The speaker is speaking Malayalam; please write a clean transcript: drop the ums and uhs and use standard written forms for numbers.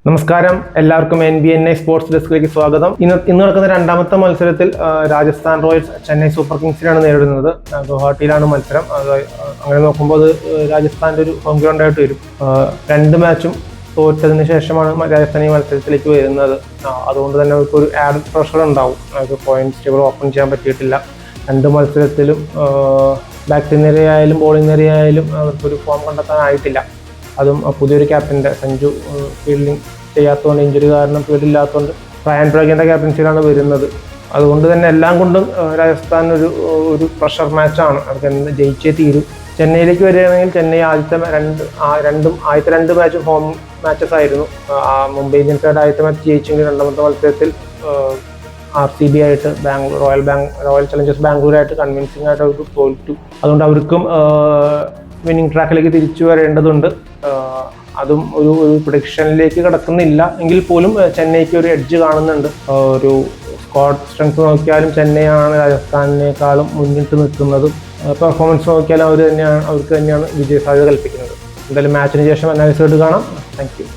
നമസ്കാരം, എല്ലാവർക്കും NBNI സ്പോർട്സ് ഡെസ്കിലേക്ക് സ്വാഗതം. ഇന്ന് നടക്കുന്ന രണ്ടാമത്തെ മത്സരത്തിൽ രാജസ്ഥാൻ റോയൽസ് ചെന്നൈ സൂപ്പർ കിങ്സിനാണ് നേരിടുന്നത്. ഗുവാഹട്ടിയിലാണ് മത്സരം. അങ്ങനെ നോക്കുമ്പോൾ അത് രാജസ്ഥാന്റെ ഒരു ഹോം ഗ്രൗണ്ട് ആയിട്ട് വരും. രണ്ട് മാച്ചും തോറ്റതിന് ശേഷമാണ് രാജസ്ഥാൻ ഈ മത്സരത്തിലേക്ക് വരുന്നത്. അതുകൊണ്ട് തന്നെ അവർക്ക് ഒരു ആഡ് പ്രഷർ ഉണ്ടാവും. അവർക്ക് പോയിന്റ്സ് ടേബിൾ ഓപ്പൺ ചെയ്യാൻ പറ്റിയിട്ടില്ല. രണ്ട് മത്സരത്തിലും ബാറ്റിംഗ് നിരയായാലും ബോളിംഗ് നിരയായാലും അവർക്കൊരു ഫോം കണ്ടെത്താനായിട്ടില്ല. അതും പുതിയൊരു ക്യാപ്റ്റൻ്റെ സഞ്ജു ഫീൽഡിങ് ചെയ്യാത്തതുകൊണ്ട്, ഇഞ്ചുറി കാരണം ഫീൽഡില്ലാത്തതുകൊണ്ട് റയാൻ പരാഗിന്റെ ക്യാപ്റ്റൻസിയിലാണ് വരുന്നത്. അതുകൊണ്ട് തന്നെ എല്ലാം കൊണ്ടും രാജസ്ഥാൻ ഒരു പ്രഷർ മാച്ചാണ്. അവർക്ക് ജയിച്ചേ തീരും. ചെന്നൈയിലേക്ക് വരികയാണെങ്കിൽ ചെന്നൈ ആദ്യത്തെ രണ്ട് മാച്ചും ഹോം മാച്ചസ് ആയിരുന്നു. മുംബൈ ഇന്ത്യൻസായിട്ട് ആദ്യത്തെ മാച്ച് ജയിച്ചെങ്കിൽ രണ്ടാമത്തെ മത്സരത്തിൽ RCB ആയിട്ട് റോയൽ ചലഞ്ചേഴ്സ് ബാംഗ്ലൂരായിട്ട് കൺവിൻസിംഗ് ആയിട്ട് അവർക്ക് തോറ്റു. അതുകൊണ്ട് അവർക്കും വിന്നിംഗ് ട്രാക്കിലേക്ക് തിരിച്ചു വരേണ്ടതുണ്ട്. അതും ഒരു പ്രൊഡിക്ഷനിലേക്ക് കിടക്കുന്നില്ല എങ്കിൽ പോലും ചെന്നൈക്ക് ഒരു എഡ്ജ് കാണുന്നുണ്ട്. ഒരു സ്ക്വാഡ് സ്ട്രെങ്ത് നോക്കിയാലും ചെന്നൈയാണ് രാജസ്ഥാനിനേക്കാളും മുന്നിട്ട് നിൽക്കുന്നത്. പെർഫോമൻസ് നോക്കിയാലും അവർക്ക് തന്നെയാണ് വിജയ സാധ്യത കൽപ്പിക്കുന്നത്. എന്തായാലും മാച്ചിന് ശേഷം അനാലിസിസ് കാണാം. Thank you.